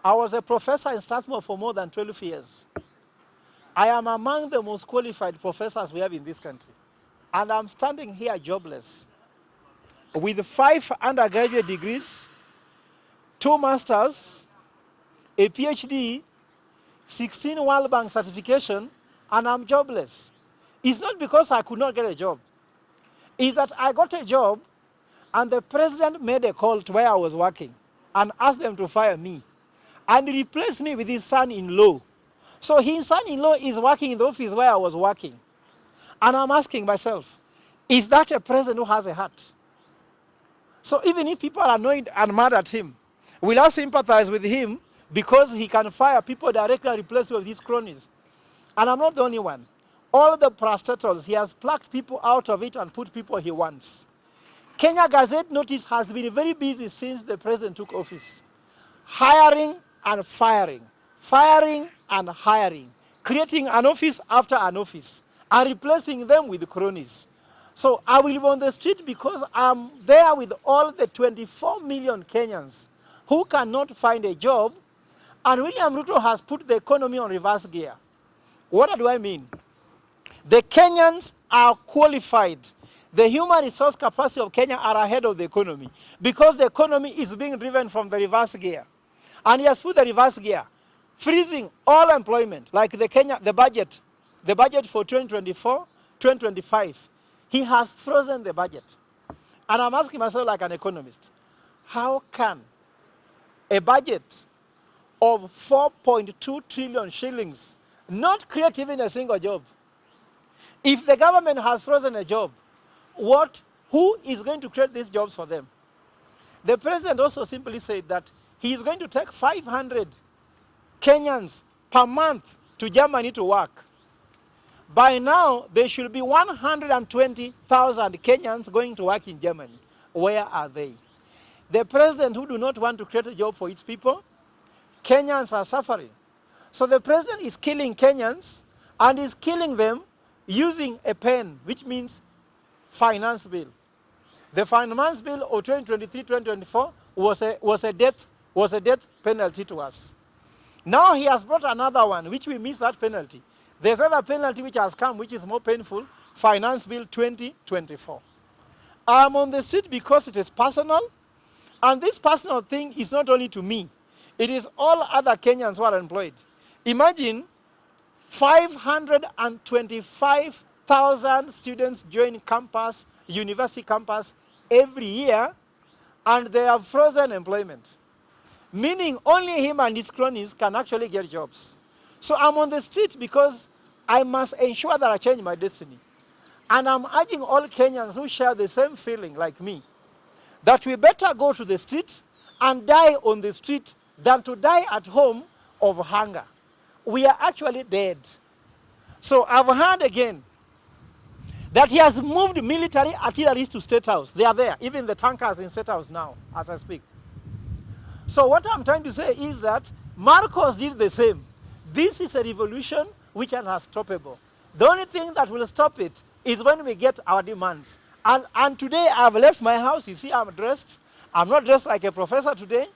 I was a professor in Strathmore for more than 12 years. I am among the most qualified professors we have in this country. And I'm standing here jobless with 5 undergraduate degrees, 2 masters, a PhD, 16 World Bank certification, and I'm jobless. It's not because I could not get a job. It's that I got a job and the president made a call to where I was working and asked them to fire me and replace me with his son-in-law. So his son-in-law is working in the office where I was working. And I'm asking myself, is that a president who has a heart? So even if people are annoyed and mad at him, will I sympathize with him because he can fire people directly and replace with his cronies? And I'm not the only one. All the parastatals, he has plucked people out of it and put people he wants. Kenya Gazette Notice has been very busy since the president took office. Hiring and firing and hiring, creating an office after an office, and replacing them with cronies. So I will be on the street because I'm there with all the 24 million Kenyans who cannot find a job, and William Ruto has put the economy on reverse gear. What do I mean? The Kenyans are qualified. The human resource capacity of Kenya are ahead of the economy because the economy is being driven from the reverse gear. And he has put the reverse gear, freezing all employment, like the budget for 2024, 2025. He has frozen the budget. And I'm asking myself like an economist, how can a budget of 4.2 trillion shillings not create even a single job? If the government has frozen a job, who is going to create these jobs for them? The president also simply said that he is going to take 500 Kenyans per month to Germany to work. By now, there should be 120,000 Kenyans going to work in Germany. Where are they? The president who do not want to create a job for its people, Kenyans are suffering. So the president is killing Kenyans and is killing them using a pen, which means finance bill. The finance bill of 2023-2024 was a death penalty to us. Now he has brought another one, which we miss that penalty. There's another penalty which has come, which is more painful, Finance Bill 2024. I'm on the street because it is personal, and this personal thing is not only to me. It is all other Kenyans who are employed. Imagine 525,000 students join campus, university campus, every year, and they have frozen employment. Meaning only him and his cronies can actually get jobs. So I'm on the street because I must ensure that I change my destiny. And I'm urging all Kenyans who share the same feeling like me, that we better go to the street and die on the street than to die at home of hunger. We are actually dead. So I've heard again that he has moved military artillery to State House. They are there, even the tankers in State House now, as I speak. So what I'm trying to say is that Marcos did the same. This is a revolution which is unstoppable. The only thing that will stop it is when we get our demands. And today I've left my house. You see, I'm dressed. I'm not dressed like a professor today.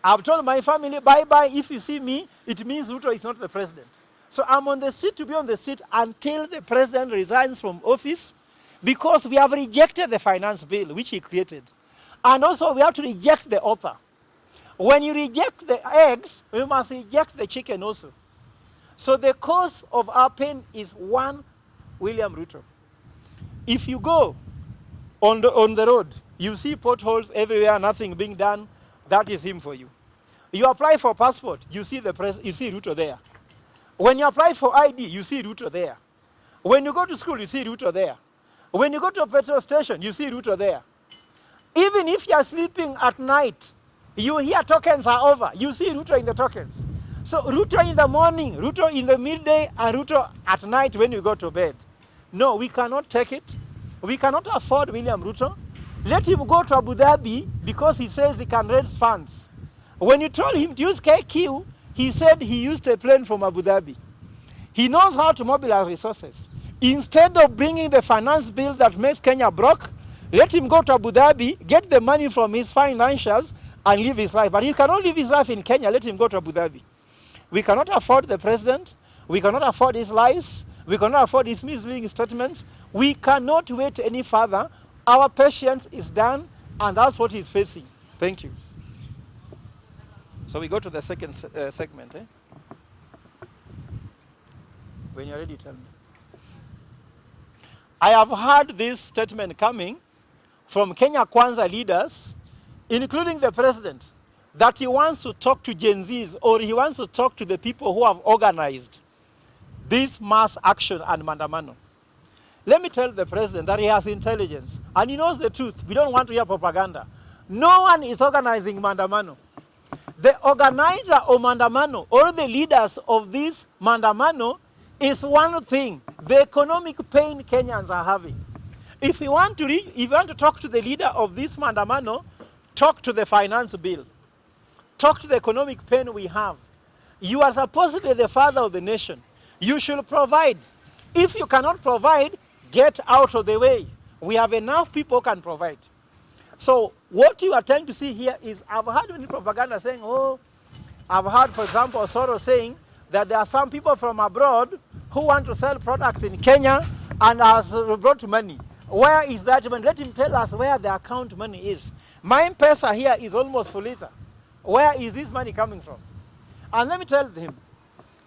I've told my family, bye-bye. If you see me, it means Ruto is not the president. So I'm on the street to be on the street until the president resigns from office, because we have rejected the finance bill which he created. And also we have to reject the author. When you reject the eggs, we must reject the chicken also. So the cause of our pain is one, William Ruto. If you go on the road, you see potholes everywhere, nothing being done, that is him for you. You apply for passport, you see Ruto there. When you apply for ID, you see Ruto there. When you go to school, you see Ruto there. When you go to a petrol station, you see Ruto there. Even if you are sleeping at night, you hear tokens are over, you see Ruto in the tokens. So Ruto in the morning, Ruto in the midday, and Ruto at night when you go to bed. No, we cannot take it. We cannot afford William Ruto. Let him go to Abu Dhabi because he says he can raise funds. When you told him to use KQ, he said he used a plane from Abu Dhabi. He knows how to mobilize resources. Instead of bringing the finance bill that makes Kenya broke, let him go to Abu Dhabi, get the money from his financiers, and live his life. But he cannot live his life in Kenya. Let him go to Abu Dhabi. We cannot afford the president. We cannot afford his lies. We cannot afford his misleading statements. We cannot wait any further. Our patience is done, and that's what he's facing. Thank you. So we go to the second segment. When you're ready, tell me. I have heard this statement coming from Kenya Kwanza leaders, including the president, that he wants to talk to Gen Zs, or he wants to talk to the people who have organized this mass action and mandamano. Let me tell the president that he has intelligence and he knows the truth. We don't want to hear propaganda. No one is organizing mandamano. The organizer of mandamano, or the leaders of this mandamano, is one thing: the economic pain Kenyans are having. If you want to talk to the leader of this mandamano, talk to the finance bill. Talk to the economic pain we have. You are supposed to be the father of the nation. You should provide. If you cannot provide, get out of the way. We have enough people who can provide. So what you are trying to see here is, I've heard many propaganda saying, I've heard, for example, Soros saying that there are some people from abroad who want to sell products in Kenya and has brought money. Where is that money? Let him tell us where the account money is. My M-Pesa here is almost full. Where is this money coming from? And let me tell him,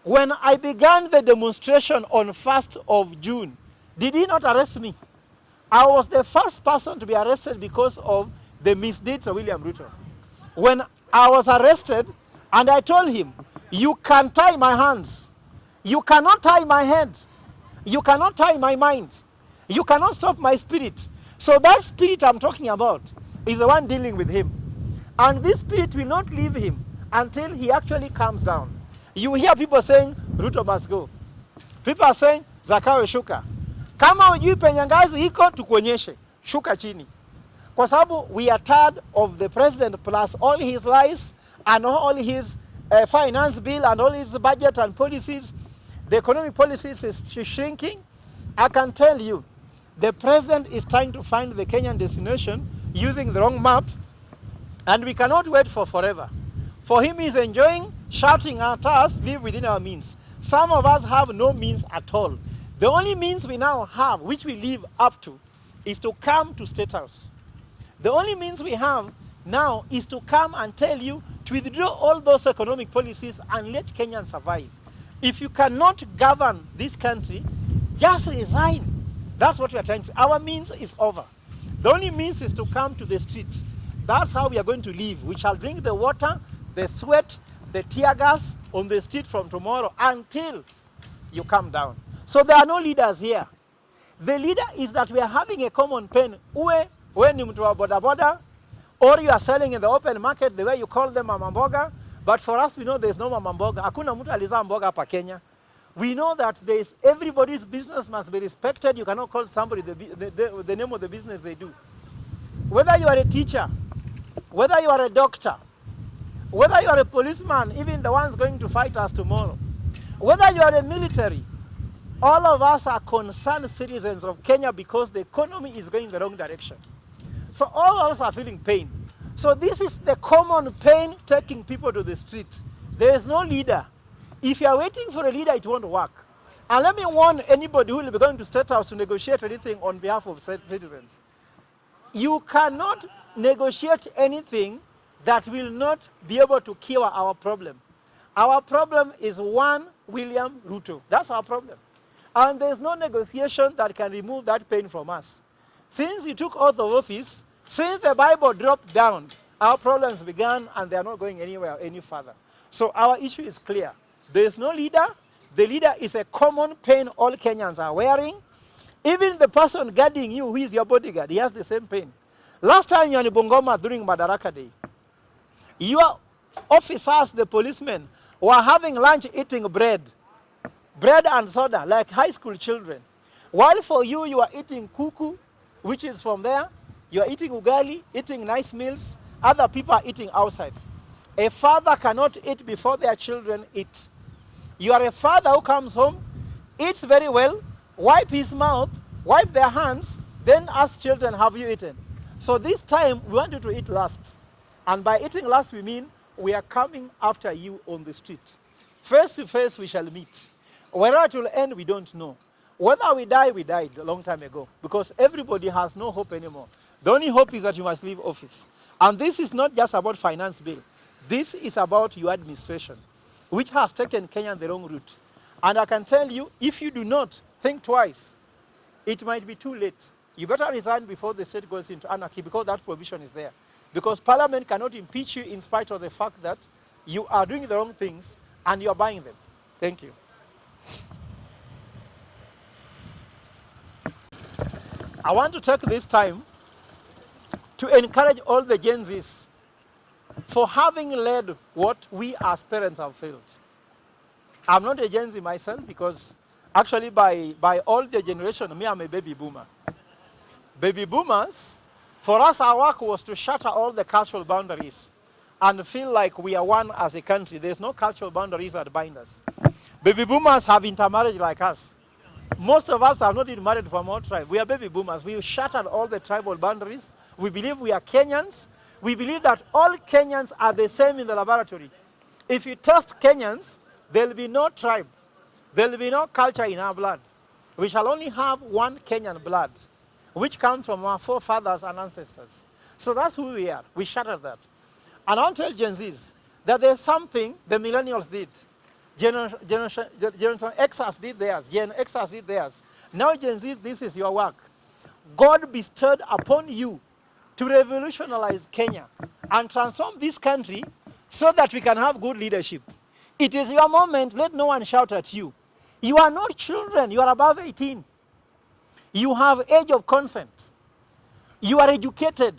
when I began the demonstration on 1st of June, did he not arrest me? I was the first person to be arrested because of the misdeeds of William Ruto. When I was arrested, and I told him, you can tie my hands. You cannot tie my head. You cannot tie my mind. You cannot stop my spirit. So that spirit I'm talking about is the one dealing with him. And this spirit will not leave him until he actually calms down. You hear people saying, Ruto must go. People are saying, Zakayo shuka. Kama hujui penye ngazi iko, tukuonyeshe. Shuka chini. Kwa sababu we are tired of the president plus all his lies and all his finance bill and all his budget and policies. The economic policies is shrinking. I can tell you, the president is trying to find the Kenyan destination using the wrong map, and we cannot wait for forever. For him, he's enjoying shouting at us, live within our means. Some of us have no means at all. The only means we now have, which we live up to, is to come to State House. The only means we have now is to come and tell you to withdraw all those economic policies and let Kenyans survive. If you cannot govern this country, just resign. That's what we are trying to say. Our means is over. The only means is to come to the street. That's how we are going to live. We shall drink the water, the sweat, the tear gas on the street from tomorrow until you come down. So there are no leaders here. The leader is that we are having a common pain. When you to a boda boda, or you are selling in the open market, the way you call them mama mboga. But for us, we know there's no mama mboga. Hakuna mtu aliza mboga hapa Kenya. We know that everybody's business must be respected. You cannot call somebody the name of the business they do. Whether you are a teacher, whether you are a doctor, whether you are a policeman, even the ones going to fight us tomorrow, whether you are a military, all of us are concerned citizens of Kenya because the economy is going the wrong direction. So all of us are feeling pain. So this is the common pain taking people to the street. There is no leader. If you are waiting for a leader, it won't work. And let me warn anybody who will be going to State House to negotiate anything on behalf of citizens. You cannot negotiate anything that will not be able to cure our problem. Our problem is one William Ruto. That's our problem. And there's no negotiation that can remove that pain from us. Since he took oath of office, since the Bible dropped down, our problems began and they are not going anywhere any further. So our issue is clear. There is no leader. The leader is a common pain all Kenyans are wearing. Even the person guarding you, who is your bodyguard, he has the same pain. Last time you were in Bungoma during Madaraka Day, your officers, the policemen, were having lunch eating bread and soda, like high school children. While for you, you are eating kuku, which is from there. You are eating ugali, eating nice meals. Other people are eating outside. A father cannot eat before their children eat. You are a father who comes home, eats very well, wipe his mouth, wipe their hands, then ask children, have you eaten? So this time, we want you to eat last. And by eating last, we mean we are coming after you on the street. Face to face, we shall meet. Where it will end, we don't know. Whether we die, we died a long time ago, because everybody has no hope anymore. The only hope is that you must leave office. And this is not just about finance bill. This is about your administration, which has taken Kenya the wrong route. And I can tell you, if you do not think twice, it might be too late. You better resign before the state goes into anarchy, because that provision is there. Because Parliament cannot impeach you in spite of the fact that you are doing the wrong things and you are buying them. Thank you. I want to take this time to encourage all the Gen Zs for having led what we as parents have failed. I'm not a Gen Z myself, because actually by all the generation, me, I'm a baby boomer. Baby boomers, for us, our work was to shatter all the cultural boundaries and feel like we are one as a country. There's no cultural boundaries that bind us. Baby boomers have intermarried like us. Most of us have not been married from our tribe. We are baby boomers. We shattered all the tribal boundaries. We believe we are Kenyans. We believe that all Kenyans are the same in the laboratory. If you test Kenyans, there will be no tribe. There will be no culture in our blood. We shall only have one Kenyan blood, which comes from our forefathers and ancestors. So that's who we are. We shattered that. And I'll tell Gen Zs that there's something the millennials did. Generation Xers did theirs. Gen Xers did theirs. Now Gen Zs, this is your work. God bestowed upon you to revolutionize Kenya and transform this country so that we can have good leadership. It is your moment. Let no one shout at you. You are not children. You are above 18. You have age of consent. You are educated.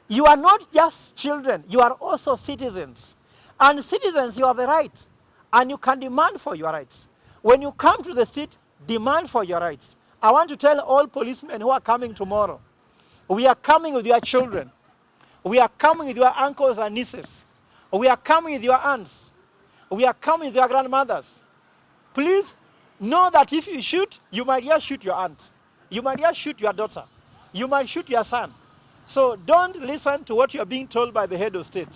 You are not just children. You are also citizens. And citizens, you have a right. And you can demand for your rights. When you come to the street, demand for your rights. I want to tell all policemen who are coming tomorrow, we are coming with your children. We are coming with your uncles and nieces. We are coming with your aunts. We are coming with your grandmothers. Please know that if you shoot, you might just shoot your aunt. You might just shoot your daughter. You might shoot your son. So don't listen to what you are being told by the head of state.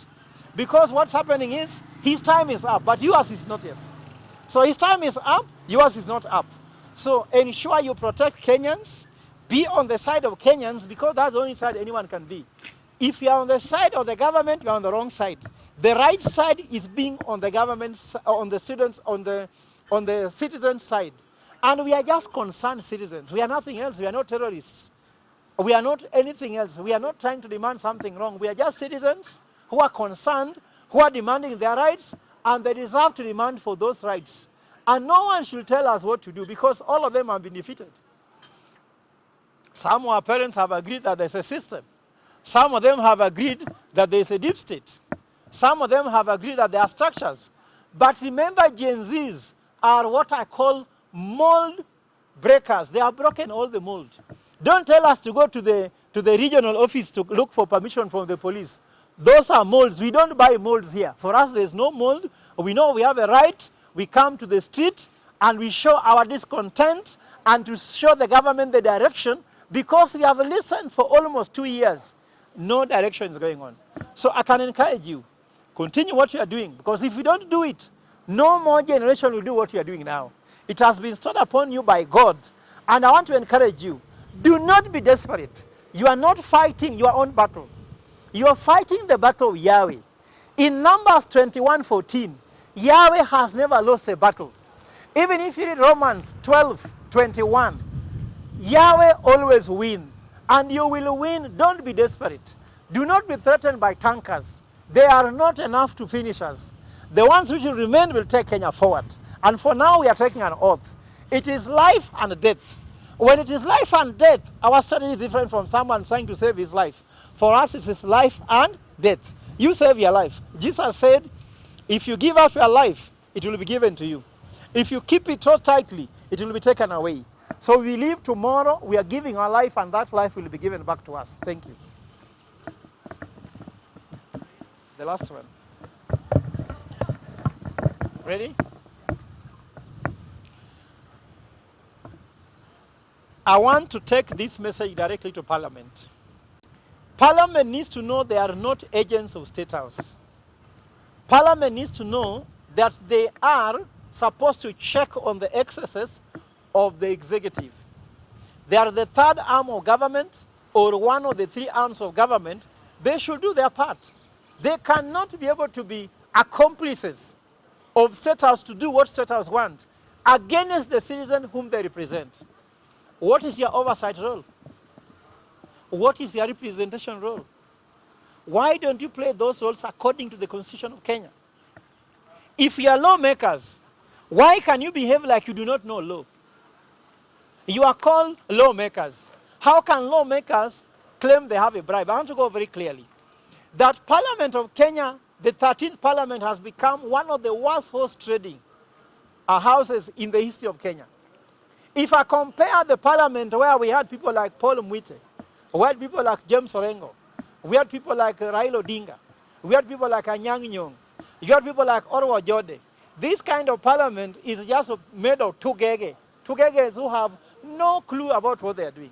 Because what's happening is, his time is up, but yours is not yet. So his time is up, yours is not up. So ensure you protect Kenyans. Be on the side of Kenyans, because that's the only side anyone can be. If you are on the side of the government, you are on the wrong side. The right side is being on the government, on the students, on the citizens' side. And we are just concerned citizens. We are nothing else. We are not terrorists. We are not anything else. We are not trying to demand something wrong. We are just citizens who are concerned, who are demanding their rights, and they deserve to demand for those rights. And no one should tell us what to do, because all of them have been defeated. Some of our parents have agreed that there's a system. Some of them have agreed that there's a deep state. Some of them have agreed that there are structures. But remember, Gen Zs are what I call mold breakers. They have broken all the mold. Don't tell us to go to the regional office to look for permission from the police. Those are molds. We don't buy molds here. For us, there's no mold. We know we have a right. We come to the street and we show our discontent and to show the government the direction, because we have listened for almost 2 years. No direction is going on. So I can encourage you, continue what you are doing, because if you don't do it, no more generation will do what you are doing now. It has been stored upon you by God. And I want to encourage you, do not be desperate. You are not fighting your own battle. You are fighting the battle of Yahweh. In Numbers 21:14, Yahweh has never lost a battle. Even if you read Romans 12:21, Yahweh always wins. And you will win. Don't be desperate. Do not be threatened by tankers. They are not enough to finish us. The ones which will remain will take Kenya forward. And for now, we are taking an oath. It is life and death. When it is life and death, our strategy is different from someone trying to save his life. For us, it is life and death. You save your life. Jesus said, if you give up your life, it will be given to you. If you keep it so tightly, it will be taken away. So we leave tomorrow, we are giving our life, and that life will be given back to us. Thank you. The last one. Ready? I want to take this message directly to Parliament. Parliament needs to know they are not agents of State House. Parliament needs to know that they are supposed to check on the excesses of the executive. They are the third arm of government or one of the three arms of government. They should do their part. They cannot be able to be accomplices of State House to do what State House wants against the citizen whom they represent. What is your oversight role? What is your representation role? Why don't you play those roles according to the Constitution of Kenya? If you are lawmakers, why can you behave like you do not know law? You are called lawmakers. How can lawmakers claim they have a bribe? I want to go very clearly. That Parliament of Kenya, the 13th Parliament, has become one of the worst horse trading houses in the history of Kenya. If I compare the Parliament where we had people like Paul Mwite, we had people like James Orengo, we had people like Raila Odinga, we had people like Anyang' Nyong'o, you had people like Orwa Jode. This kind of parliament is just made of two geges who have no clue about what they are doing.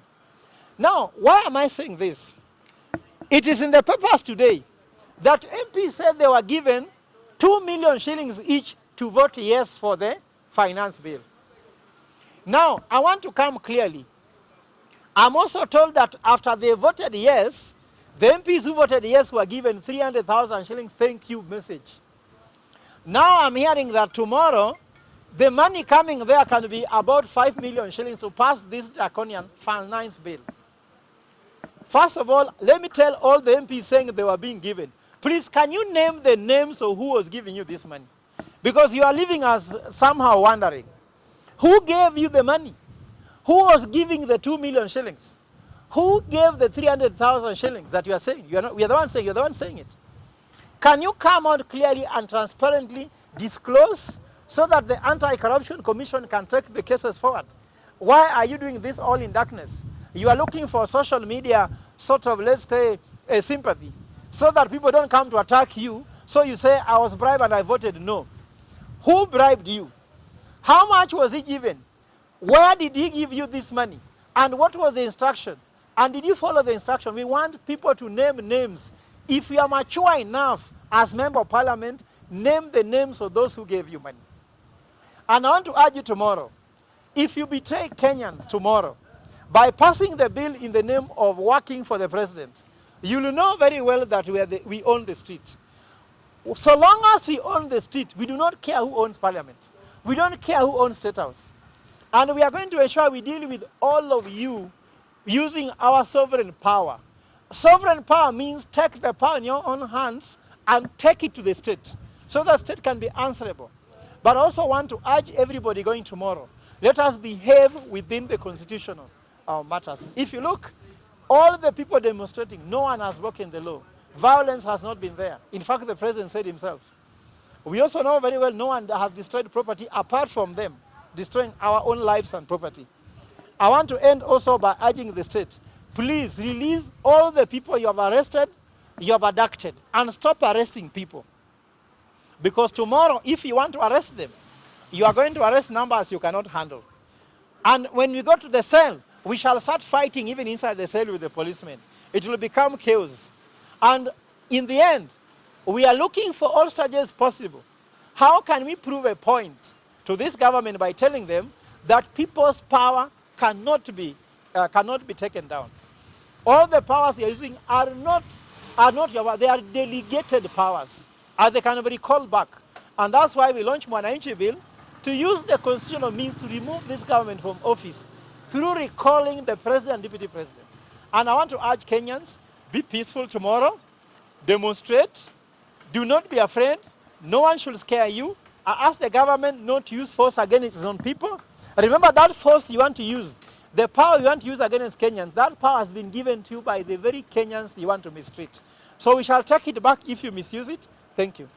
Now, why am I saying this? It is in the papers today that MPs said they were given 2 million shillings each to vote yes for the finance bill. Now, I want to come clearly. I'm also told that after they voted yes, the MPs who voted yes were given 300,000 shillings thank you message. Now I'm hearing that tomorrow, the money coming there can be about 5 million shillings to pass this draconian finance bill. First of all, let me tell all the MPs saying they were being given. Please, can you name the names of who was giving you this money? Because you are leaving us somehow wondering. Who gave you the money? Who was giving the 2 million shillings? Who gave the 300,000 shillings that you are saying? We are the ones saying, you're the one saying it. Can you come out clearly and transparently disclose so that the Anti-Corruption Commission can take the cases forward? Why are you doing this all in darkness? You are looking for social media sort of, let's say, a sympathy, so that people don't come to attack you. So you say, I was bribed and I voted no. Who bribed you? How much was he given? Where did he give you this money? And what was the instruction? And did you follow the instruction? We want people to name names. If you are mature enough as member of parliament, name the names of those who gave you money. And I want to urge you tomorrow, if you betray Kenyans tomorrow by passing the bill in the name of working for the president, you will know very well that we own the street. So long as we own the street, we do not care who owns parliament. We don't care who owns State House. And we are going to ensure we deal with all of you using our sovereign power. Sovereign power means take the power in your own hands and take it to the state, so the state can be answerable. But I also want to urge everybody going tomorrow, let us behave within the constitutional matters. If you look, all the people demonstrating, no one has broken the law. Violence has not been there. In fact, the president said himself. We also know very well no one has destroyed property apart from them destroying our own lives and property. I want to end also by urging the state, please release all the people you have arrested, you have abducted, and stop arresting people. Because tomorrow, if you want to arrest them, you are going to arrest numbers you cannot handle. And when we go to the cell, we shall start fighting even inside the cell with the policemen. It will become chaos. And in the end, we are looking for all strategies possible. How can we prove a point to this government by telling them that people's power cannot be taken down? All the powers they are using are not your power. They are delegated powers, and they can be recalled back. And that's why we launched Mwananchi Bill, to use the constitutional means to remove this government from office through recalling the president and deputy president. And I want to urge Kenyans, be peaceful tomorrow, demonstrate, do not be afraid, no one should scare you. I ask the government not to use force against its own people. Remember that force you want to use, the power you want to use against Kenyans, that power has been given to you by the very Kenyans you want to mistreat. So we shall take it back if you misuse it. Thank you.